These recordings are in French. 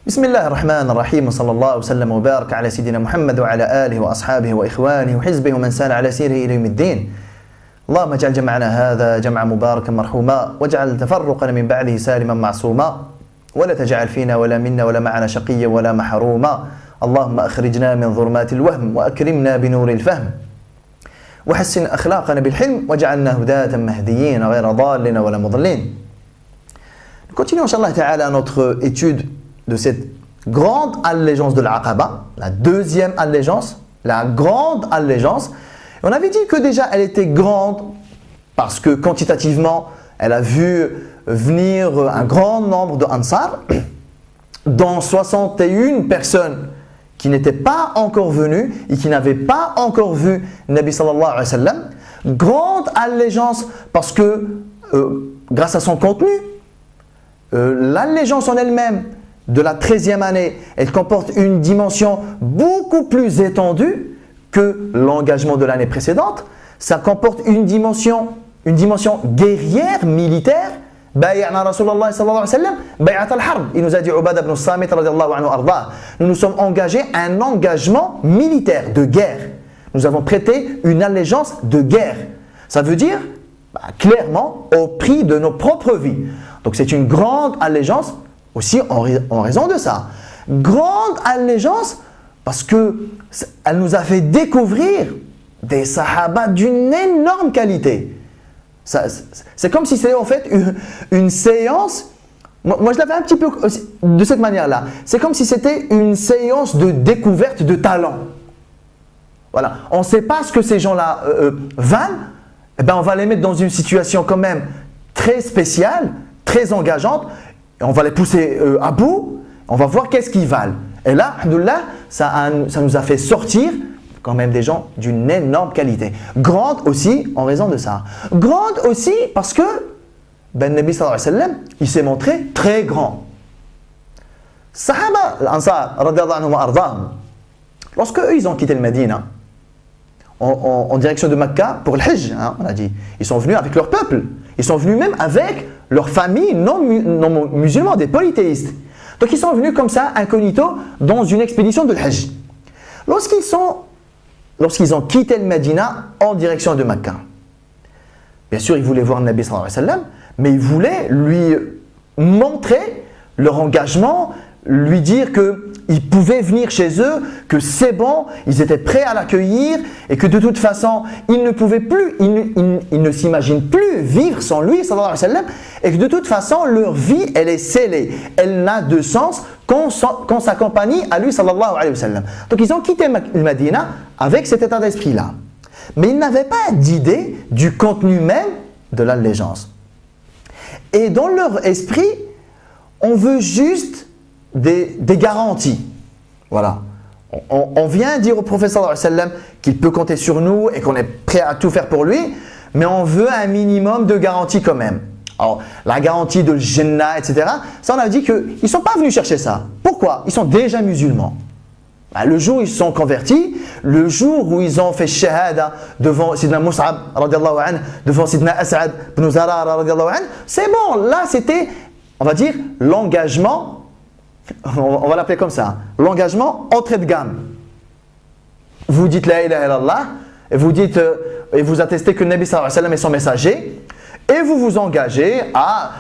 بسم الله الرحمن الرحيم وصلى الله وسلم وبارك على سيدنا محمد وعلى آله وأصحابه وإخوانه وحزبه ومن سار على سيره إلى يوم الدين. اللهم اجعل جمعنا هذا جمعا مباركا مرحوما واجعل تفرقنا من بعده سالما معصوما ولا تجعل فينا ولا منا ولا معنا شقيا ولا محروما. اللهم أخرجنا من ظلمات الوهم وأكرمنا بنور الفهم وحسن أخلاقنا بالحلم واجعلنا هداة مهديين غير ضالين ولا مضلين. Nous continuons, Inch'Allah Ta'ala, notre étude de cette grande allégeance de l'Aqaba, la deuxième allégeance, la grande allégeance. On avait dit que déjà elle était grande parce que quantitativement, elle a vu venir un grand nombre de Ansar, dont 61 personnes qui n'étaient pas encore venues et qui n'avaient pas encore vu Nabi sallallahu alayhi wa sallam. Grande allégeance parce que grâce à son contenu, l'allégeance en elle-même de la 13e année, elle comporte une dimension beaucoup plus étendue que l'engagement de l'année précédente. Ça comporte une dimension guerrière, militaire. Bay'ana Rasulullah sallallahu alayhi wa sallam, bay'at al-harb. Il nous a dit Ubada ibn Samit radiyallahu anhu arda. Nous nous sommes engagés à un engagement militaire, de guerre. Nous avons prêté une allégeance de guerre. Ça veut dire clairement au prix de nos propres vies. Donc c'est une grande allégeance aussi en raison de ça. Grande allégeance parce qu'elle nous a fait découvrir des sahaba d'une énorme qualité. C'est comme si c'était en fait une séance, moi je l'avais un petit peu de cette manière-là, c'est comme si c'était une séance de découverte de talent. Voilà, on ne sait pas ce que ces gens-là valent, eh ben on va les mettre dans une situation quand même très spéciale, très engageante, et on va les pousser à bout, on va voir qu'est-ce qu'ils valent. Et là, alhamdoulilah, ça nous a fait sortir quand même des gens d'une énorme qualité. Grande aussi en raison de ça. Grande aussi parce que Nabi sallallahu alayhi wa sallam, il s'est montré très grand. Sahaba, l'Ansar, radiyallahu anhum wa ardahum, lorsque eux, ils ont quitté le Médina, en direction de Mecca pour le Hajj, hein, on a dit, ils sont venus avec leur peuple, ils sont venus même avec leur famille non musulmans, des polythéistes. Donc ils sont venus comme ça, incognito, dans une expédition de Hajj. Lorsqu'ils ont quitté le Médina en direction de Mecca, bien sûr, ils voulaient voir le Nabi sallallahu alayhi wa sallam, mais ils voulaient lui montrer leur engagement, lui dire qu'ils pouvaient venir chez eux, que c'est bon, ils étaient prêts à l'accueillir et que de toute façon, ils ne pouvaient plus, ils ne s'imaginent plus vivre sans lui, sallallahu alayhi wa sallam, et que de toute façon, leur vie, elle est scellée. Elle n'a de sens qu'en sa compagnie à lui, sallallahu alayhi wa sallam. Donc, ils ont quitté le Médina avec cet état d'esprit-là. Mais ils n'avaient pas d'idée du contenu même de l'allégeance. Et dans leur esprit, on veut juste des garanties. Voilà. On vient dire au prophète sallallahu alayhi wa sallam qu'il peut compter sur nous et qu'on est prêt à tout faire pour lui, mais on veut un minimum de garantie quand même. Alors, la garantie de Jannah, etc., ça on a dit qu'ils ne sont pas venus chercher ça. Pourquoi? Ils sont déjà musulmans. Le jour où ils se sont convertis, le jour où ils ont fait shahada devant Sidna Mus'ab, radiallahu anhu, devant Sidna As'ad ibn Zarara, radiallahu anhu, c'est bon, là c'était, on va dire, l'engagement, on va l'appeler comme ça, l'engagement entrée de gamme. Vous dites la ilaha illallah, et vous dites, et vous attestez que le Nabi sallallahu alayhi wa sallam est son messager, et vous vous engagez à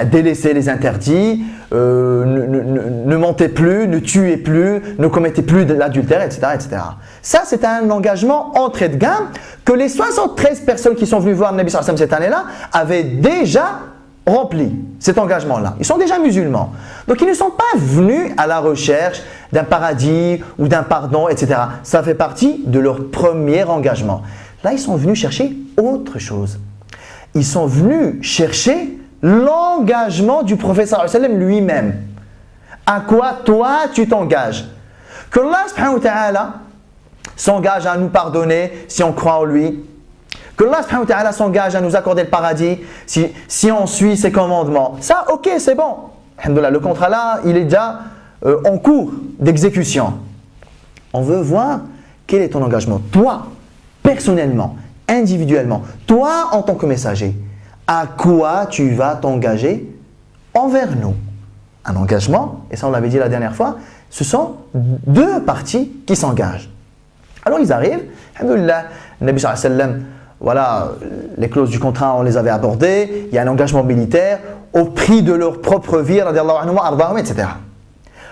délaisser les interdits, ne mentez plus, ne tuez plus, ne commettez plus de l'adultère, etc., etc. Ça, c'est un engagement entrée de gamme que les 73 personnes qui sont venues voir le Nabi sallallahu alayhi wa sallam cette année-là avaient déjà rempli, cet engagement-là. Ils sont déjà musulmans. Donc, ils ne sont pas venus à la recherche d'un paradis ou d'un pardon, etc. Ça fait partie de leur premier engagement. Là, ils sont venus chercher autre chose. Ils sont venus chercher l'engagement du prophète sallallahu alayhi wa sallam lui-même. À quoi toi tu t'engages? Que Allah subhanahu wa ta'ala s'engage à nous pardonner si on croit en lui. Que Allah subhanahu wa ta'ala s'engage à nous accorder le paradis si on suit ses commandements. Ça, ok, c'est bon. Alhamdoulilah, le contrat là, il est déjà en cours d'exécution. On veut voir quel est ton engagement. Toi, personnellement, individuellement, toi en tant que messager, à quoi tu vas t'engager envers nous? un engagement, et ça on l'avait dit la dernière fois, ce sont deux parties qui s'engagent. Alors ils arrivent, alhamdoulilah, le Nabi sallallahu alayhi wa sallam, voilà, les clauses du contrat on les avait abordées, il y a un engagement militaire au prix de leur propre vie, radiallahu anhum, ardahum, etc.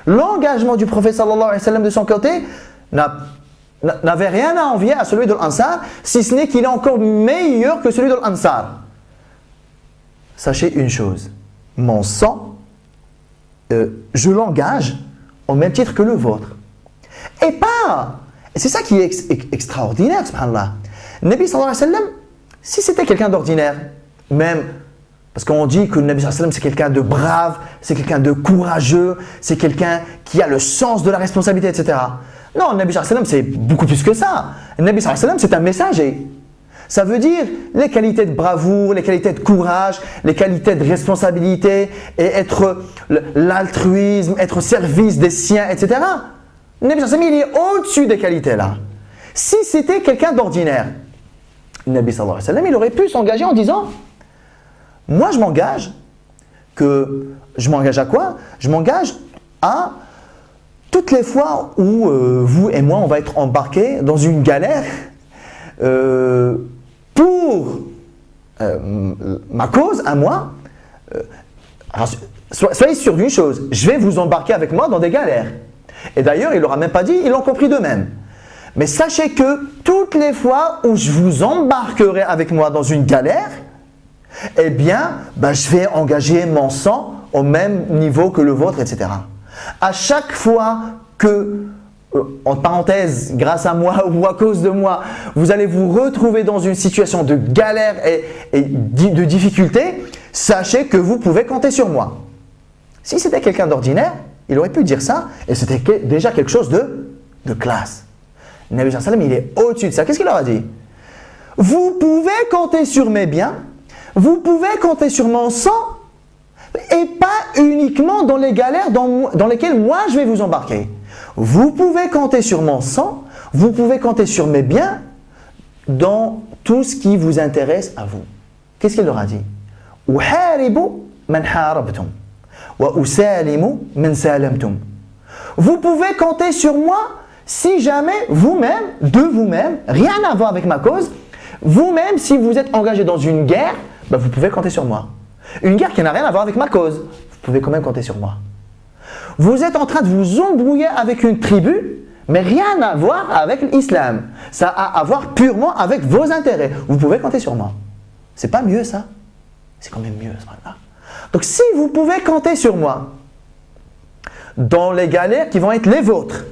L'engagement du prophète sallallahu alayhi wa sallam de son côté n'avait rien à envier à celui de l'Ansar, si ce n'est qu'il est encore meilleur que celui de l'Ansar. Sachez une chose, mon sang, je l'engage au même titre que le vôtre. Et c'est ça qui est extraordinaire, subhanallah. Nabi sallallahu alayhi wa sallam, si c'était quelqu'un d'ordinaire, même, parce qu'on dit que le Nabi sallallahu alayhi wa sallam c'est quelqu'un de brave, c'est quelqu'un de courageux, c'est quelqu'un qui a le sens de la responsabilité, etc. Non, le Nabi sallallahu alayhi wa sallam c'est beaucoup plus que ça. Le Nabi sallallahu alayhi wa sallam c'est un messager. Ça veut dire les qualités de bravoure, les qualités de courage, les qualités de responsabilité, et être l'altruisme, être au service des siens, etc. Le Nabi sallallahu alayhi wa sallam il est au-dessus des qualités-là. Si c'était quelqu'un d'ordinaire, le Nabi sallallahu alayhi wa sallam il aurait pu s'engager en disant « Moi je m'engage à quoi? Je m'engage à toutes les fois où vous et moi on va être embarqués dans une galère pour ma cause, à moi, soyez sûr d'une chose, je vais vous embarquer avec moi dans des galères. » Et d'ailleurs, il ne leur a même pas dit, ils l'ont compris d'eux-mêmes. Mais sachez que toutes les fois où je vous embarquerai avec moi dans une galère, eh bien, je vais engager mon sang au même niveau que le vôtre, etc. À chaque fois que, en parenthèse, grâce à moi ou à cause de moi, vous allez vous retrouver dans une situation de galère et de difficulté, sachez que vous pouvez compter sur moi. Si c'était quelqu'un d'ordinaire, il aurait pu dire ça et c'était déjà quelque chose de classe. Le Nabi sallallahu alayhi wa sallam, il est au-dessus de ça. Qu'est-ce qu'il leur a dit? Vous pouvez compter sur mes biens, vous pouvez compter sur mon sang et pas uniquement dans les galères dans lesquelles moi je vais vous embarquer. Vous pouvez compter sur mon sang, vous pouvez compter sur mes biens dans tout ce qui vous intéresse à vous. Qu'est-ce qu'il leur a dit? Vous pouvez compter sur moi si jamais vous-même, rien à voir avec ma cause, vous-même si vous êtes engagé dans une guerre, vous pouvez compter sur moi. Une guerre qui n'a rien à voir avec ma cause, vous pouvez quand même compter sur moi. Vous êtes en train de vous embrouiller avec une tribu, mais rien à voir avec l'islam. Ça a à voir purement avec vos intérêts. Vous pouvez compter sur moi. C'est pas mieux ça? C'est quand même mieux, subhanallah. Donc si vous pouvez compter sur moi dans les galères qui vont être les vôtres,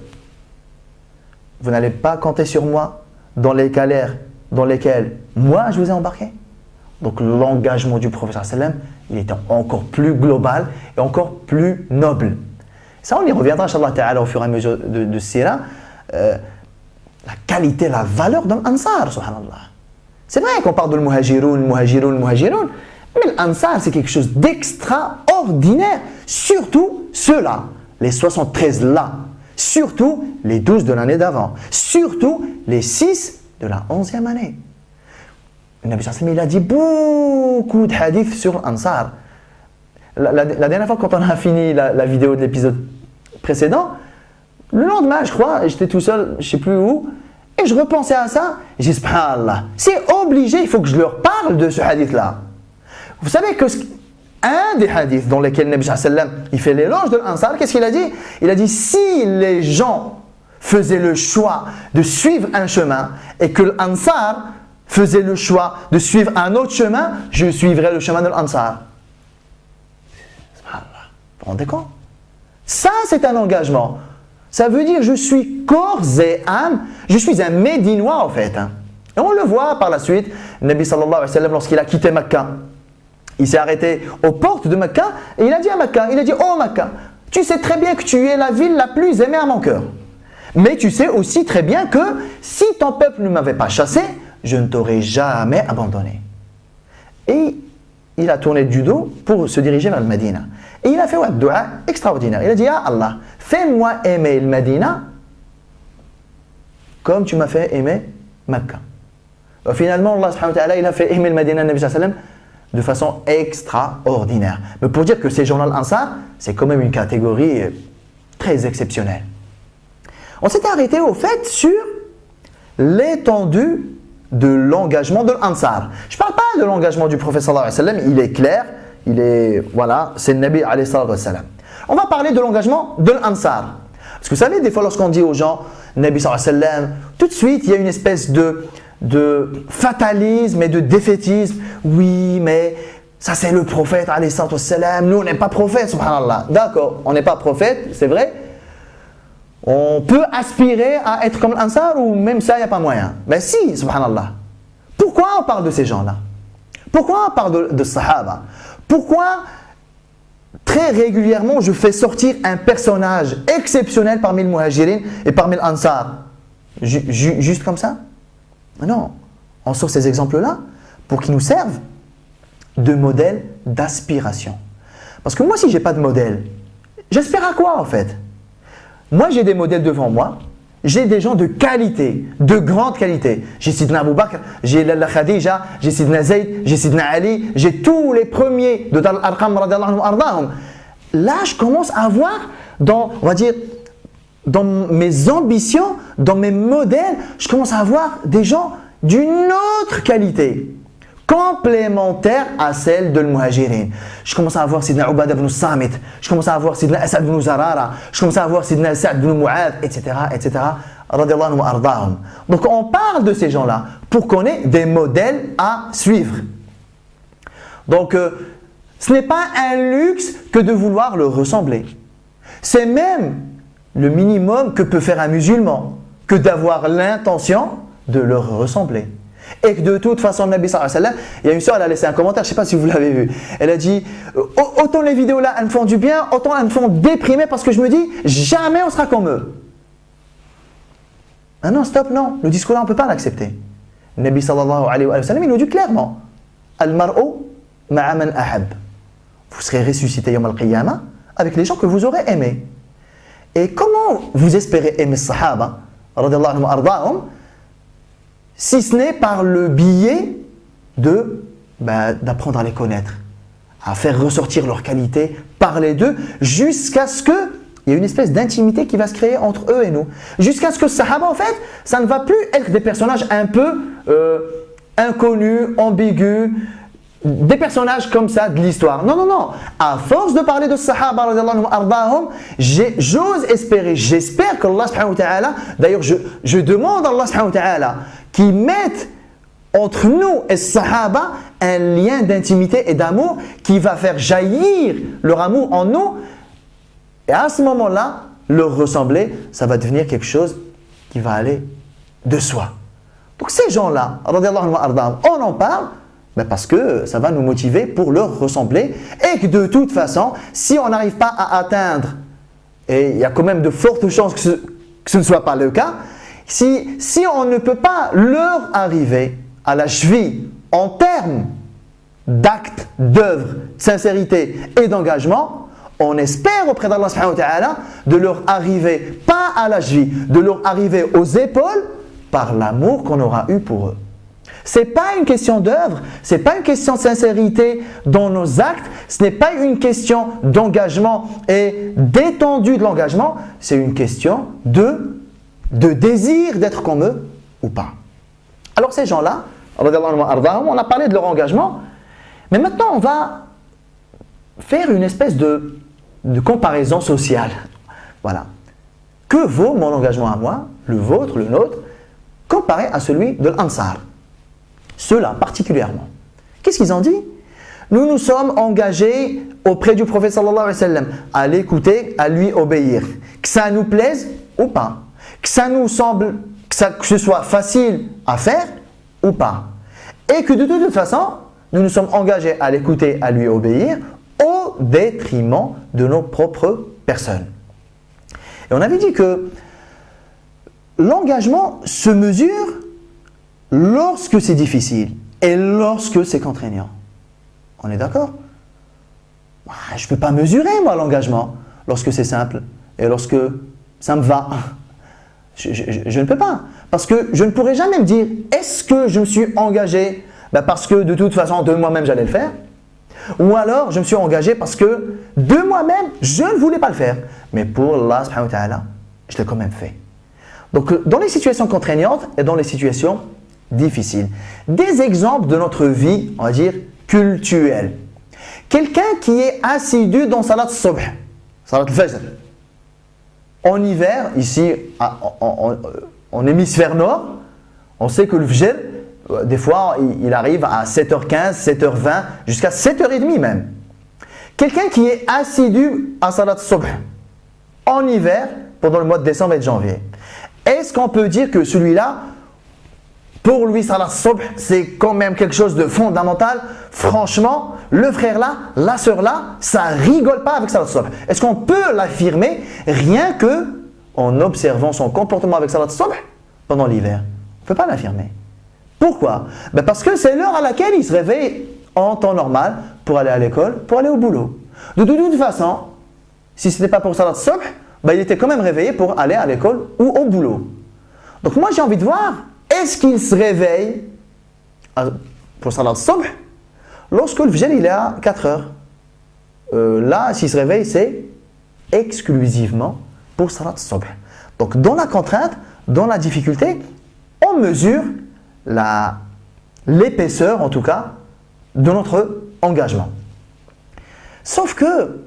vous n'allez pas compter sur moi dans les galères dans lesquelles moi je vous ai embarqué. Donc l'engagement du prophète sallam, il était encore plus global et encore plus noble. Ça on y reviendra inchallah ta'ala au fur et à mesure de Sira, la qualité, la valeur d'un Ansar, subhanallah. C'est vrai qu'on parle de muhajiroun, mais l'Ansar c'est quelque chose d'extraordinaire, surtout ceux-là, les 73 là, surtout les 12 de l'année d'avant, surtout les 6 de la 11e année. Le Nabi sallallahu alayhi wa sallam, il a dit beaucoup de hadiths sur l'Ansar. La dernière fois quand on a fini la vidéo de l'épisode précédent, le lendemain je crois, j'étais tout seul, je ne sais plus où, et je repensais à ça, et j'ai dit subhanallah, c'est obligé, il faut que je leur parle de ce hadith-là. Vous savez que un des hadiths dans lesquels le Nabi sallallahu alayhi wa sallam, il fait l'éloge de l'Ansar, qu'est-ce qu'il a dit? Il a dit si les gens faisaient le choix de suivre un chemin et que l'Ansar faisait le choix de suivre un autre chemin, je suivrai le chemin de l'Ansar. Vous vous rendez compte? Ça, c'est un engagement. Ça veut dire je suis corps et âme, je suis un Médinois en fait. Et on le voit par la suite, le Nabi sallallahu alayhi wa sallam, lorsqu'il a quitté Mecca, il s'est arrêté aux portes de Mecca et il a dit à Mecca, il a dit « Oh Mecca, tu sais très bien que tu es la ville la plus aimée à mon cœur. Mais tu sais aussi très bien que si ton peuple ne m'avait pas chassé, je ne t'aurais jamais abandonné. » Et il a tourné du dos pour se diriger vers le Médina. Et il a fait un dua extraordinaire. Il a dit « Ya Allah, fais-moi aimer le Médina comme tu m'as fait aimer Mecca. » Finalement, Allah subhanahu wa ta'ala, il a fait aimer le Médina, Nabi sallallahu alayhi wa sallam, de façon extraordinaire. Mais pour dire que ces gens-là, l'Ansar, c'est quand même une catégorie très exceptionnelle. On s'était arrêté au fait sur l'étendue de l'engagement de l'Ansar. Je ne parle pas de l'engagement du prophète sallallahu alayhi wa sallam, il est clair, voilà, c'est le Nabi alayhi wa sallam. On va parler de l'engagement de l'Ansar. Parce que vous savez, des fois lorsqu'on dit aux gens, Nabi sallallahu alayhi wa sallam, tout de suite il y a une espèce de fatalisme et de défaitisme. Oui, mais ça c'est le prophète alayhi wa sallam, nous on n'est pas prophète, subhanallah. D'accord, on n'est pas prophète, c'est vrai. On peut aspirer à être comme l'Ansar ou même ça, il n'y a pas moyen. Mais si, subhanallah. Pourquoi on parle de ces gens-là? Pourquoi on parle de Sahaba? Pourquoi très régulièrement je fais sortir un personnage exceptionnel parmi les Muhajirin et parmi l'Ansar? Juste comme ça? Non. On sort ces exemples-là pour qu'ils nous servent de modèle d'aspiration. Parce que moi, si je n'ai pas de modèle, j'aspire à quoi en fait? Moi, j'ai des modèles devant moi, j'ai des gens de qualité, de grande qualité. J'ai Sidna Abu Bakr, j'ai Lalla Khadija, j'ai Sidna Zayd, j'ai Sidna Ali, j'ai tous les premiers de Dar al-Arqam radiyallahu anhum. Là, je commence à voir on va dire, dans mes ambitions, dans mes modèles, je commence à avoir des gens d'une autre qualité, complémentaire à celle de l'Muhajirin. Je commence à avoir Sidna Ubada ibn Samit, je commence à avoir Sidna Asad ibn Zarara, je commence à avoir Sidna Sa'd ibn Mu'adh, etc., etc., radiyallahu anhum ardahum. Donc on parle de ces gens-là pour qu'on ait des modèles à suivre. Donc ce n'est pas un luxe que de vouloir leur ressembler. C'est même le minimum que peut faire un musulman, que d'avoir l'intention de leur ressembler. Et que de toute façon, le Nabi sallallahu alayhi wa sallam, il y a une soeur, elle a laissé un commentaire, je ne sais pas si vous l'avez vu. Elle a dit, autant les vidéos là, elles me font du bien, autant elles me font déprimer parce que je me dis, jamais on sera comme eux. Ah non, stop, non, le discours là, on ne peut pas l'accepter. Le Nabi sallallahu alayhi wa sallam, il nous dit clairement, Al-mar'u ma'a man ahab. Vous serez ressuscité yawm al-qiyamah avec les gens que vous aurez aimés. Et comment vous espérez aimer Sahaba, radiyallahu anhum ardahum, si ce n'est par le biais d'apprendre à les connaître, à faire ressortir leurs qualités, parler d'eux, jusqu'à ce qu'il y ait une espèce d'intimité qui va se créer entre eux et nous. Jusqu'à ce que Sahaba, en fait, ça ne va plus être des personnages un peu inconnus, ambigus, des personnages comme ça de l'histoire. Non, non, non. À force de parler de Sahaba, j'ose espérer, j'espère qu'Allah subhanahu wa ta'ala, d'ailleurs je demande à Allah subhanahu wa ta'ala qu'il mette entre nous et Sahaba un lien d'intimité et d'amour qui va faire jaillir leur amour en nous. Et à ce moment-là, leur ressembler, ça va devenir quelque chose qui va aller de soi. Donc ces gens-là, on en parle, mais parce que ça va nous motiver pour leur ressembler et que de toute façon, si on n'arrive pas à atteindre, et il y a quand même de fortes chances que ce ne soit pas le cas, si on ne peut pas leur arriver à la cheville en termes d'actes, d'œuvres, de sincérité et d'engagement, on espère auprès d'Allah subhanahu wa ta'ala de leur arriver pas à la cheville, de leur arriver aux épaules par l'amour qu'on aura eu pour eux. Ce n'est pas une question d'œuvre, ce n'est pas une question de sincérité dans nos actes, ce n'est pas une question d'engagement et d'étendue de l'engagement, c'est une question de désir d'être comme eux ou pas. Alors ces gens-là, on a parlé de leur engagement, mais maintenant on va faire une espèce de comparaison sociale. Voilà. Que vaut mon engagement à moi, le vôtre, le nôtre, comparé à celui de l'Ansar? Ceux-là particulièrement. Qu'est-ce qu'ils ont dit? Nous nous sommes engagés auprès du prophète sallallahu alayhi wa sallam à l'écouter, à lui obéir. Que ça nous plaise ou pas. Que ça nous semble, que ce soit facile à faire ou pas. Et que de toute façon, nous nous sommes engagés à l'écouter, à lui obéir au détriment de nos propres personnes. Et on avait dit que l'engagement se mesure lorsque c'est difficile et lorsque c'est contraignant. On est d'accord? Je ne peux pas mesurer moi l'engagement lorsque c'est simple et lorsque ça me va. Je ne peux pas. Parce que je ne pourrai jamais me dire est-ce que je me suis engagé Ben parce que de toute façon, de moi-même, j'allais le faire. Ou alors, je me suis engagé parce que de moi-même, je ne voulais pas le faire. Mais pour Allah subhanahu wa ta'ala, je l'ai quand même fait. Donc, dans les situations contraignantes et dans les situations difficiles. Des exemples de notre vie, on va dire, cultuelle. Quelqu'un qui est assidu dans Salat al-Subh, Salat al-Fajr. En hiver, ici, en hémisphère nord, on sait que le Fajr, des fois, il arrive à 7h15, 7h20, jusqu'à 7h30 même. Quelqu'un qui est assidu à Salat al-Subh en hiver, pendant le mois de décembre et de janvier, est-ce qu'on peut dire que celui-là, pour lui, Salat al-Subh, c'est quand même quelque chose de fondamental? Franchement, le frère là, la sœur là, ça rigole pas avec Salat al-Subh. Est-ce qu'on peut l'affirmer rien que en observant son comportement avec Salat al-Subh pendant l'hiver? On ne peut pas l'affirmer. Pourquoi? Ben parce que c'est l'heure à laquelle il se réveille en temps normal pour aller à l'école, pour aller au boulot. De toute façon, si ce n'était pas pour Salat al-Subh, ben il était quand même réveillé pour aller à l'école ou au boulot. Donc moi j'ai envie de voir, est-ce qu'il se réveille pour Salat al-Subh lorsque le Fajr il est à 4 heures? Là, s'il se réveille, c'est exclusivement pour Salat al-Subh. Donc dans la contrainte, dans la difficulté, on mesure l'épaisseur en tout cas de notre engagement. Sauf que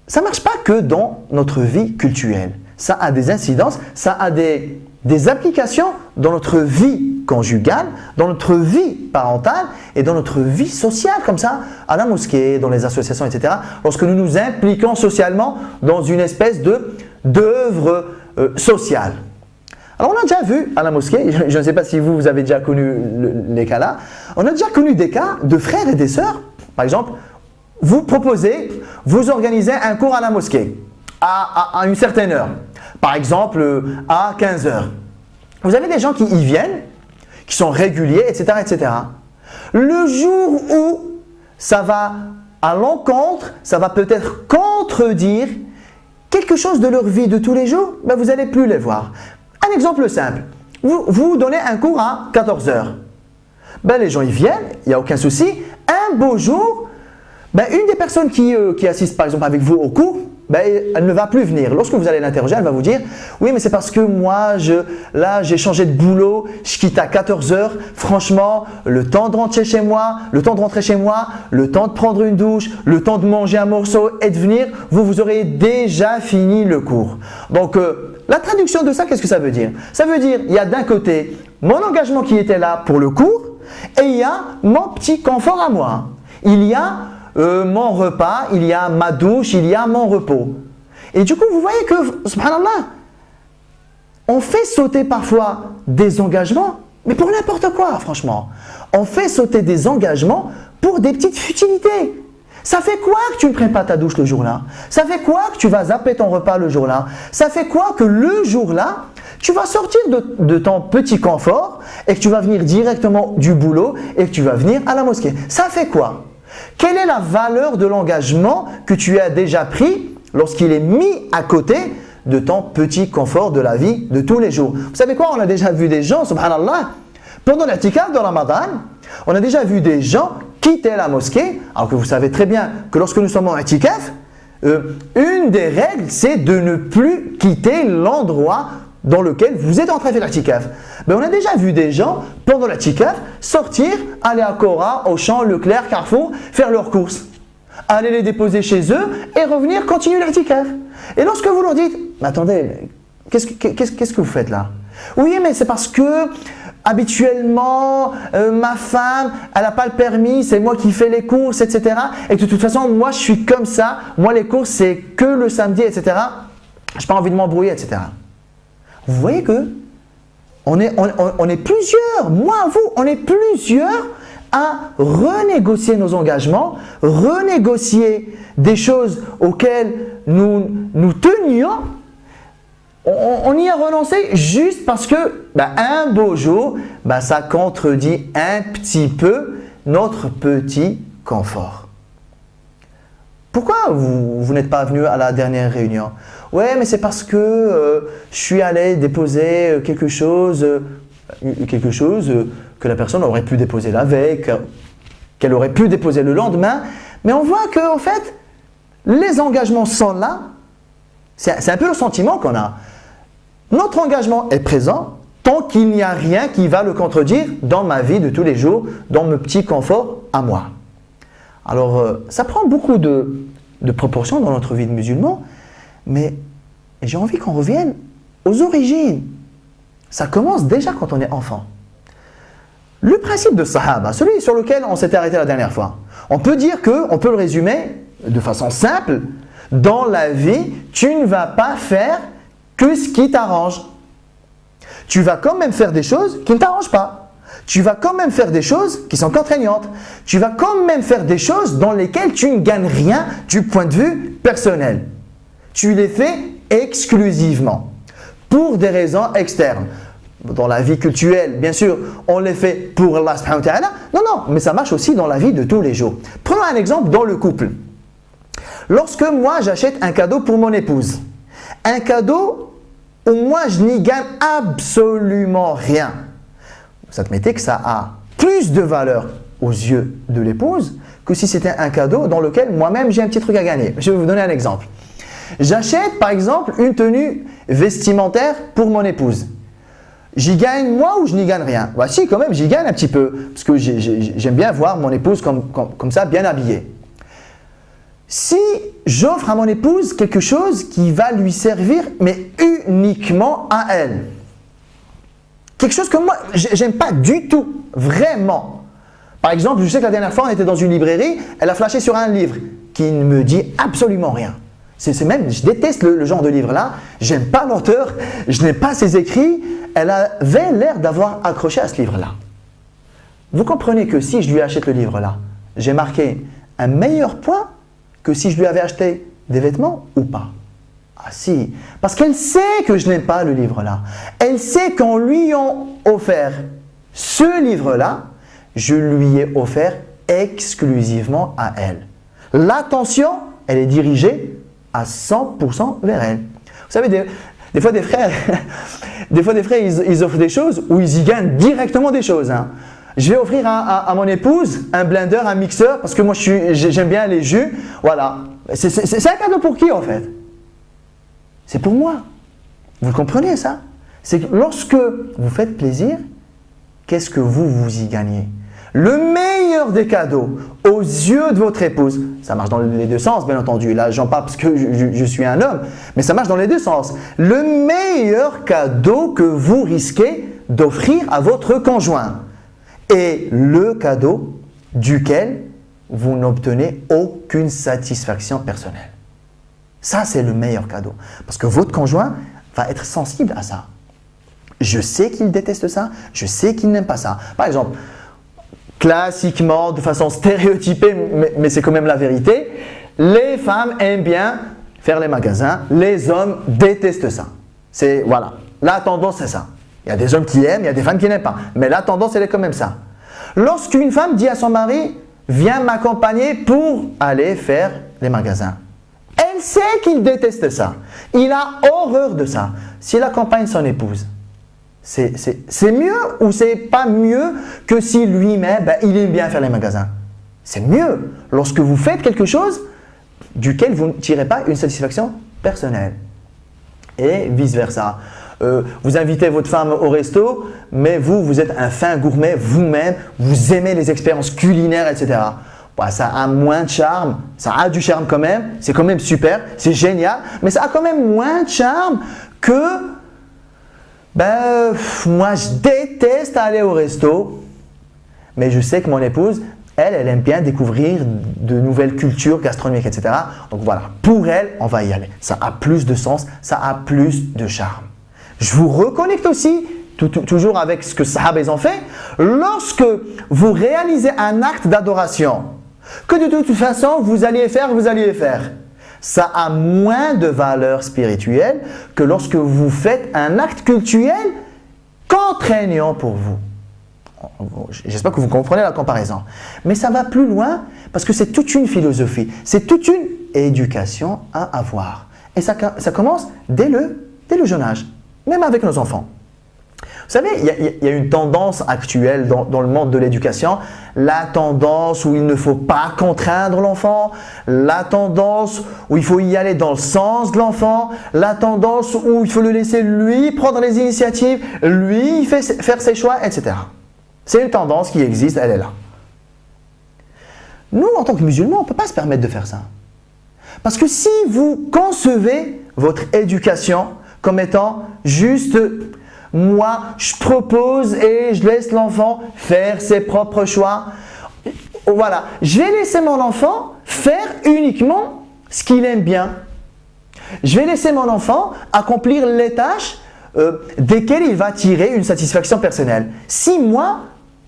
ça ne marche pas que dans notre vie cultuelle. Ça a des incidences, ça a des applications dans notre vie conjugale, dans notre vie parentale et dans notre vie sociale, comme ça, à la mosquée, dans les associations, etc. Lorsque nous nous impliquons socialement dans une espèce d'œuvre sociale. Alors on a déjà vu à la mosquée, je ne sais pas si vous avez déjà connu les cas là, on a déjà connu des cas de frères et des sœurs. Par exemple, vous organisez un cours à la mosquée à une certaine heure. Par exemple, à 15 heures. Vous avez des gens qui y viennent, qui sont réguliers, etc., etc. Le jour où ça va à l'encontre, ça va peut-être contredire quelque chose de leur vie de tous les jours, ben vous n'allez plus les voir. Un exemple simple, vous donnez un cours à 14 heures. Ben les gens y viennent, il n'y a aucun souci. Un beau jour, ben une des personnes qui assistent par exemple avec vous au cours, ben, elle ne va plus venir. Lorsque vous allez l'interroger, elle va vous dire « Oui, mais c'est parce que moi, j'ai changé de boulot, je quitte à 14 heures. Franchement, le temps de rentrer chez moi, le temps de prendre une douche, le temps de manger un morceau et de venir, vous aurez déjà fini le cours. » Donc, la traduction de ça, qu'est-ce que ça veut dire? Ça veut dire, il y a d'un côté mon engagement qui était là pour le cours et il y a mon petit confort à moi. Il y a mon repas, il y a ma douche, il y a mon repos. Et du coup, vous voyez que, subhanallah, on fait sauter parfois des engagements, mais pour n'importe quoi, franchement. On fait sauter des engagements pour des petites futilités. Ça fait quoi que tu ne prennes pas ta douche le jour-là? Ça fait quoi que tu vas zapper ton repas le jour-là? Ça fait quoi que le jour-là, tu vas sortir de ton petit confort et que tu vas venir directement du boulot et que tu vas venir à la mosquée? Ça fait quoi? Quelle est la valeur de l'engagement que tu as déjà pris lorsqu'il est mis à côté de ton petit confort de la vie de tous les jours? Vous savez quoi? On a déjà vu des gens, subhanallah, pendant l'i'tikaf de Ramadan, on a déjà vu des gens quitter la mosquée, alors que vous savez très bien que lorsque nous sommes en i'tikaf, une des règles, c'est de ne plus quitter l'endroit dans lequel vous êtes en train de faire l'i'tikaf. Ben, on a déjà vu des gens, pendant l'i'tikaf, sortir, aller à Cora, Auchan, Leclerc, Carrefour, faire leurs courses, aller les déposer chez eux et revenir continuer l'i'tikaf. Et lorsque vous leur dites, mais attendez, qu'est-ce que vous faites là? Oui, mais c'est parce que habituellement, ma femme, elle n'a pas le permis, c'est moi qui fais les courses, etc. Et de toute façon, moi, je suis comme ça. Moi, les courses, c'est que le samedi, etc. Je n'ai pas envie de m'embrouiller, etc. Vous voyez que on est plusieurs, moi, vous, on est plusieurs à renégocier nos engagements, renégocier des choses auxquelles nous tenions. On y a renoncé juste parce que un beau jour, ça contredit un petit peu notre petit confort. Pourquoi vous n'êtes pas venu à la dernière réunion? Ouais, mais c'est parce que je suis allé déposer quelque chose. quelque chose que la personne aurait pu déposer la veille, qu'elle aurait pu déposer le lendemain. Mais on voit qu'en fait, les engagements sont là. C'est un peu le sentiment qu'on a. Notre engagement est présent tant qu'il n'y a rien qui va le contredire dans ma vie de tous les jours, dans mon petit confort à moi. Alors, ça prend beaucoup de proportions dans notre vie de musulman, mais j'ai envie qu'on revienne aux origines. Ça commence déjà quand on est enfant. Le principe de Sahaba, celui sur lequel on s'était arrêté la dernière fois, on peut dire qu'on peut le résumer de façon simple. Dans la vie, tu ne vas pas faire que ce qui t'arrange. Tu vas quand même faire des choses qui ne t'arrangent pas. Tu vas quand même faire des choses qui sont contraignantes. Tu vas quand même faire des choses dans lesquelles tu ne gagnes rien du point de vue personnel. Tu les fais exclusivement pour des raisons externes. Dans la vie cultuelle, bien sûr, on les fait pour Allah subhanahu wa ta'ala. Non, mais ça marche aussi dans la vie de tous les jours. Prenons un exemple dans le couple. Lorsque moi j'achète un cadeau pour mon épouse, un cadeau où moi je n'y gagne absolument rien, vous admettez que ça a plus de valeur aux yeux de l'épouse que si c'était un cadeau dans lequel moi-même j'ai un petit truc à gagner. Je vais vous donner un exemple. J'achète par exemple une tenue vestimentaire pour mon épouse. J'y gagne moi ou je n'y gagne rien? Bah si, quand même, j'y gagne un petit peu parce que j'aime bien voir mon épouse comme ça, bien habillée. Si j'offre à mon épouse quelque chose qui va lui servir, mais uniquement à elle, quelque chose que moi, j'aime pas du tout, vraiment. Par exemple, je sais que la dernière fois, on était dans une librairie, elle a flashé sur un livre qui ne me dit absolument rien. C'est même, je déteste le genre de livre-là, j'aime pas l'auteur, je n'aime pas ses écrits, elle avait l'air d'avoir accroché à ce livre-là. Vous comprenez que si je lui achète le livre-là, j'ai marqué un meilleur point que si je lui avais acheté des vêtements ou pas? Ah si, parce qu'elle sait que je n'aime pas le livre-là. Elle sait qu'en lui ayant offert ce livre-là, je lui ai offert exclusivement à elle. L'attention, elle est dirigée à 100% vers elle. Vous savez, des fois des frères, ils offrent des choses où ils y gagnent directement des choses. Hein. Je vais offrir à mon épouse un blender, un mixeur, parce que moi j'aime bien les jus. Voilà. C'est un cadeau pour qui en fait? C'est pour moi. Vous le comprenez ça? C'est que lorsque vous faites plaisir, qu'est-ce que vous y gagnez? Le meilleur des cadeaux aux yeux de votre épouse, ça marche dans les deux sens bien entendu, là j'en parle parce que je suis un homme, mais ça marche dans les deux sens. Le meilleur cadeau que vous risquez d'offrir à votre conjoint est le cadeau duquel vous n'obtenez aucune satisfaction personnelle. Ça c'est le meilleur cadeau, parce que votre conjoint va être sensible à ça. Je sais qu'il déteste ça, je sais qu'il n'aime pas ça. Par exemple, classiquement, de façon stéréotypée, mais c'est quand même la vérité, les femmes aiment bien faire les magasins, les hommes détestent ça. Voilà, la tendance c'est ça. Il y a des hommes qui aiment, il y a des femmes qui n'aiment pas, mais la tendance elle est quand même ça. Lorsqu'une femme dit à son mari, viens m'accompagner pour aller faire les magasins, elle sait qu'il déteste ça, il a horreur de ça. S'il accompagne son épouse, c'est mieux ou c'est pas mieux que si lui-même, il aime bien faire les magasins? C'est mieux lorsque vous faites quelque chose duquel vous ne tirez pas une satisfaction personnelle. Et vice-versa. Vous invitez votre femme au resto, mais vous êtes un fin gourmet vous-même, vous aimez les expériences culinaires, etc. Ça a moins de charme, ça a du charme quand même, c'est quand même super, c'est génial, mais ça a quand même moins de charme que moi je déteste aller au resto, mais je sais que mon épouse, elle aime bien découvrir de nouvelles cultures gastronomiques, etc. Donc voilà, pour elle, on va y aller. Ça a plus de sens, ça a plus de charme. Je vous reconnecte aussi, toujours avec ce que Sahaba ils ont fait, lorsque vous réalisez un acte d'adoration, que de toute façon vous alliez faire, ça a moins de valeur spirituelle que lorsque vous faites un acte cultuel contraignant pour vous. J'espère que vous comprenez la comparaison. Mais ça va plus loin parce que c'est toute une philosophie, c'est toute une éducation à avoir. Et ça commence dès le jeune âge, même avec nos enfants. savez, il y a une tendance actuelle dans le monde de l'éducation, la tendance où il ne faut pas contraindre l'enfant, la tendance où il faut y aller dans le sens de l'enfant, la tendance où il faut le laisser lui prendre les initiatives, lui faire ses choix, etc. C'est une tendance qui existe, elle est là. Nous, en tant que musulmans, on ne peut pas se permettre de faire ça. Parce que si vous concevez votre éducation comme étant juste « moi, je propose et je laisse l'enfant faire ses propres choix », voilà, je vais laisser mon enfant faire uniquement ce qu'il aime bien. Je vais laisser mon enfant accomplir les tâches desquelles il va tirer une satisfaction personnelle. Si moi,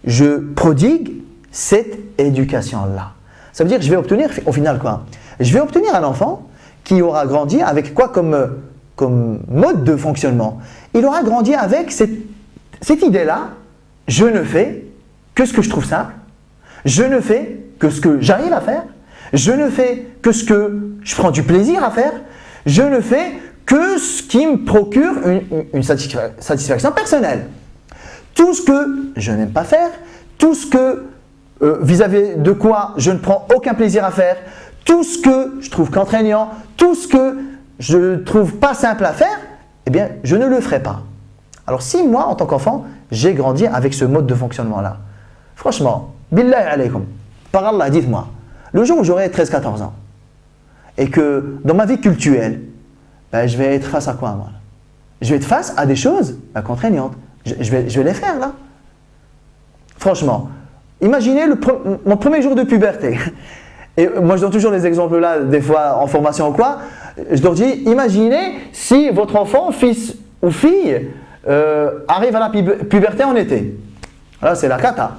je prodigue cette éducation-là, ça veut dire que je vais obtenir au final quoi? Je vais obtenir un enfant qui aura grandi avec quoi comme mode de fonctionnement? Il aura grandi avec cette idée-là, je ne fais que ce que je trouve simple, je ne fais que ce que j'arrive à faire, je ne fais que ce que je prends du plaisir à faire, je ne fais que ce qui me procure une satisfaction personnelle. Tout ce que je n'aime pas faire, tout ce que vis-à-vis de quoi je ne prends aucun plaisir à faire, tout ce que je trouve contraignant, tout ce que je ne trouve pas simple à faire, eh bien, je ne le ferai pas. Alors si moi, en tant qu'enfant, j'ai grandi avec ce mode de fonctionnement-là, franchement, billahi alaykum, par Allah, dites-moi, le jour où j'aurai 13-14 ans, et que dans ma vie cultuelle, ben, je vais être face à quoi moi? Je vais être face à des choses contraignantes. Je vais les faire là. Franchement, imaginez mon premier jour de puberté. Et moi je donne toujours les exemples là, des fois en formation ou quoi. Je leur dis, imaginez si votre enfant, fils ou fille, arrive à la puberté en été. Là c'est la cata.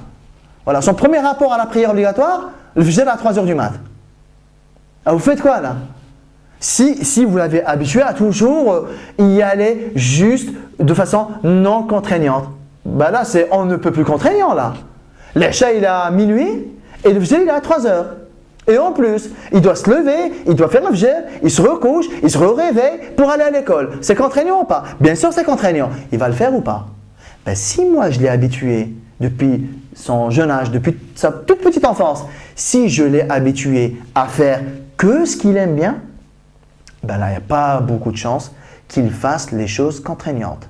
Voilà, son premier rapport à la prière obligatoire, le faisait à 3 h du mat. Alors vous faites quoi là? Si vous l'avez habitué à toujours y aller juste de façon non contraignante, ben là c'est on ne peut plus contraignant là. L'Isha il est à minuit et le fajr il est à 3 h. Et en plus, il doit se lever, il doit faire le fajr, il se recouche, il se réveille pour aller à l'école. C'est contraignant ou pas? Bien sûr c'est contraignant. Il va le faire ou pas? Ben, si moi je l'ai habitué depuis son jeune âge, depuis sa toute petite enfance, si je l'ai habitué à faire que ce qu'il aime bien, ben là il n'y a pas beaucoup de chances qu'il fasse les choses contraignantes.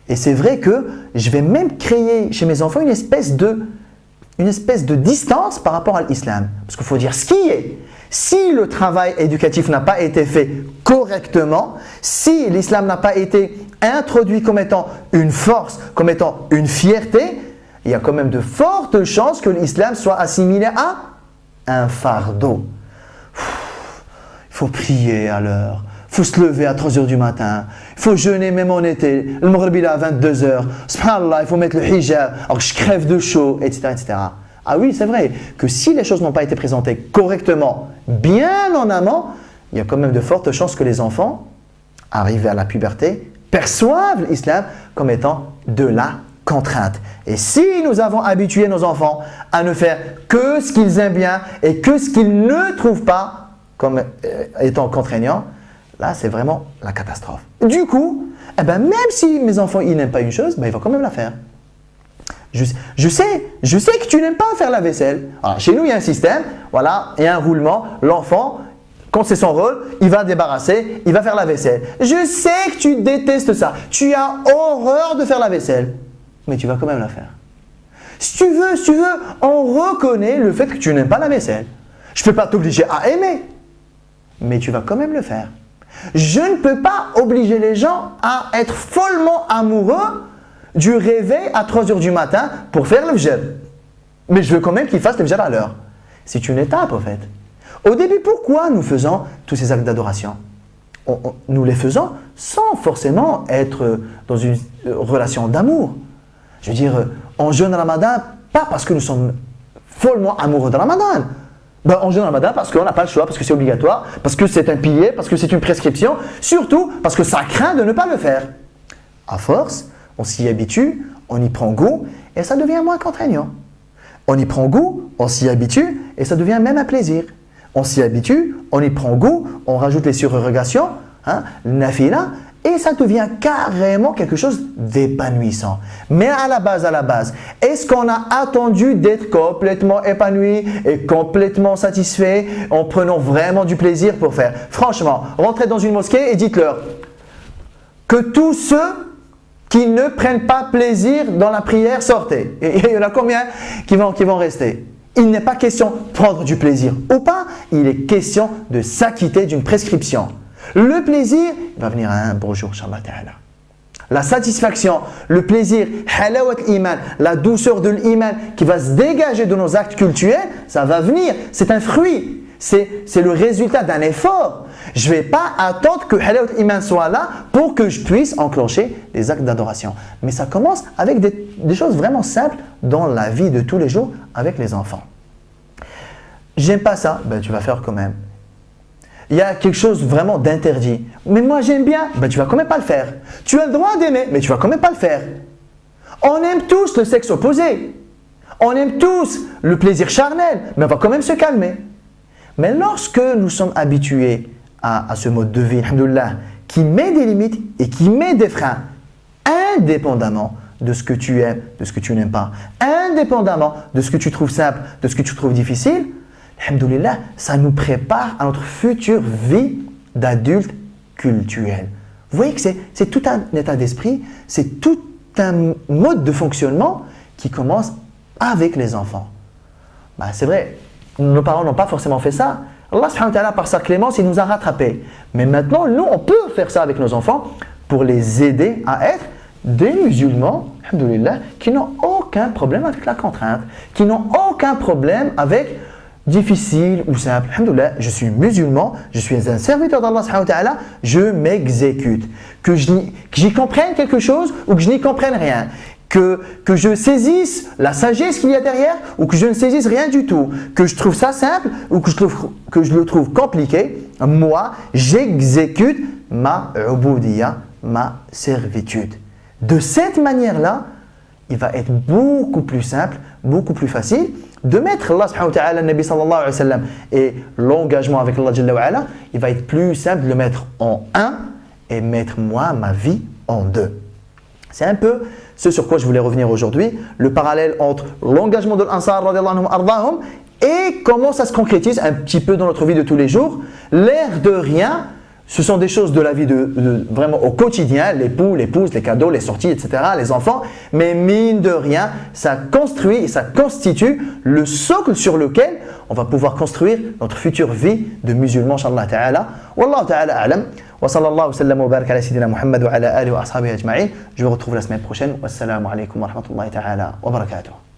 Et c'est vrai que je vais même créer chez mes enfants une espèce de distance par rapport à l'islam. Parce qu'il faut dire ce qui est. Si le travail éducatif n'a pas été fait correctement, si l'islam n'a pas été introduit comme étant une force, comme étant une fierté, il y a quand même de fortes chances que l'islam soit assimilé à un fardeau. Il faut prier à l'heure. Il faut se lever à 3 h du matin. Il faut jeûner même en été. Le maghrib il est à 22 h. Subhanallah, il faut mettre le hijab. Alors que je crève de chaud, etc., etc. Ah oui, c'est vrai que si les choses n'ont pas été présentées correctement, bien en amont, il y a quand même de fortes chances que les enfants, arrivés à la puberté, perçoivent l'islam comme étant de la contrainte. Et si nous avons habitué nos enfants à ne faire que ce qu'ils aiment bien et que ce qu'ils ne trouvent pas comme étant contraignant, là, c'est vraiment la catastrophe. Du coup, eh ben, même si mes enfants ils n'aiment pas une chose, ben, ils vont quand même la faire. Je sais que tu n'aimes pas faire la vaisselle. Alors, chez nous, il y a un système, voilà, il y a un roulement. L'enfant, quand c'est son rôle, il va débarrasser, il va faire la vaisselle. Je sais que tu détestes ça. Tu as horreur de faire la vaisselle, mais tu vas quand même la faire. Si tu veux, on reconnaît le fait que tu n'aimes pas la vaisselle. Je ne peux pas t'obliger à aimer, mais tu vas quand même le faire. Je ne peux pas obliger les gens à être follement amoureux du réveil à 3 h du matin pour faire le fajr. Mais je veux quand même qu'ils fassent le fajr à l'heure. C'est une étape en fait. Au début, pourquoi nous faisons tous ces actes d'adoration? Nous les faisons sans forcément être dans une relation d'amour. Je veux dire, on jeûne Ramadan pas parce que nous sommes follement amoureux de Ramadan. Ben, on jeûne Ramadan parce qu'on n'a pas le choix, parce que c'est obligatoire, parce que c'est un pilier, parce que c'est une prescription, surtout parce que ça craint de ne pas le faire. À force, on s'y habitue, on y prend goût et ça devient moins contraignant. On y prend goût, on s'y habitue et ça devient même un plaisir. On s'y habitue, on y prend goût, on rajoute les surrogations, le nafila, et ça devient carrément quelque chose d'épanouissant. Mais à la base, est-ce qu'on a attendu d'être complètement épanoui et complètement satisfait en prenant vraiment du plaisir pour faire? Franchement, rentrez dans une mosquée et dites-leur que tous ceux qui ne prennent pas plaisir dans la prière, sortez. Et il y en a combien qui vont rester? Il n'est pas question de prendre du plaisir ou pas, il est question de s'acquitter d'une prescription. Le plaisir, il va venir un beau jour, Inch'Allah Ta'ala. La satisfaction, le plaisir, halawat iman, la douceur de l'iman qui va se dégager de nos actes cultuels, ça va venir. C'est un fruit, c'est le résultat d'un effort. Je ne vais pas attendre que halawat iman soit là pour que je puisse enclencher des actes d'adoration. Mais ça commence avec des choses vraiment simples dans la vie de tous les jours avec les enfants. J'aime pas ça, ben tu vas faire quand même. Il y a quelque chose vraiment d'interdit. Mais moi j'aime bien, ben tu vas quand même pas le faire. Tu as le droit d'aimer, mais tu vas quand même pas le faire. On aime tous le sexe opposé. On aime tous le plaisir charnel, mais on va quand même se calmer. Mais lorsque nous sommes habitués à ce mode de vie, alhamdoulilah, qui met des limites et qui met des freins, indépendamment de ce que tu aimes, de ce que tu n'aimes pas, indépendamment de ce que tu trouves simple, de ce que tu trouves difficile, alhamdoulilah, ça nous prépare à notre future vie d'adulte cultuel. Vous voyez que c'est tout un état d'esprit, c'est tout un mode de fonctionnement qui commence avec les enfants. Ben, c'est vrai, nos parents n'ont pas forcément fait ça. Allah subhanahu wa ta'ala, par sa clémence, il nous a rattrapés. Mais maintenant, nous, on peut faire ça avec nos enfants pour les aider à être des musulmans, alhamdoulilah, qui n'ont aucun problème avec la contrainte, qui n'ont aucun problème avec difficile ou simple. Alhamdoulilah, je suis musulman, je suis un serviteur d'Allah subhanahu wa ta'ala, je m'exécute. Que j'y comprenne quelque chose ou que je n'y comprenne rien. Que je saisisse la sagesse qu'il y a derrière ou que je ne saisisse rien du tout. Que je trouve ça simple ou que je le trouve compliqué. Moi, j'exécute ma ubudiyya, ma servitude. De cette manière-là, il va être beaucoup plus simple, beaucoup plus facile de mettre Allah subhanahu wa ta'ala, Nabi sallallahu alayhi wa sallam et l'engagement avec Allah jalla wa ala, il va être plus simple de le mettre en un et mettre moi, ma vie, en deux. C'est un peu ce sur quoi je voulais revenir aujourd'hui, le parallèle entre l'engagement de l'Ansar radiyallahu anhum ardahum et comment ça se concrétise un petit peu dans notre vie de tous les jours. L'air de rien, ce sont des choses de la vie vraiment au quotidien, l'époux, l'épouse, les cadeaux, les sorties, etc., les enfants. Mais mine de rien, ça construit, ça constitue le socle sur lequel on va pouvoir construire notre future vie de musulmans, inshallah ta'ala. Wallahu ta'ala a'lam. Wa sallallahu wa sallam wa baraka ala sayyidina Muhammad wa ala alihi wa ashabihi ajma'in. Je vous retrouve la semaine prochaine. Wassalamu alaikum wa rahmatullahi ta'ala wa barakatuh.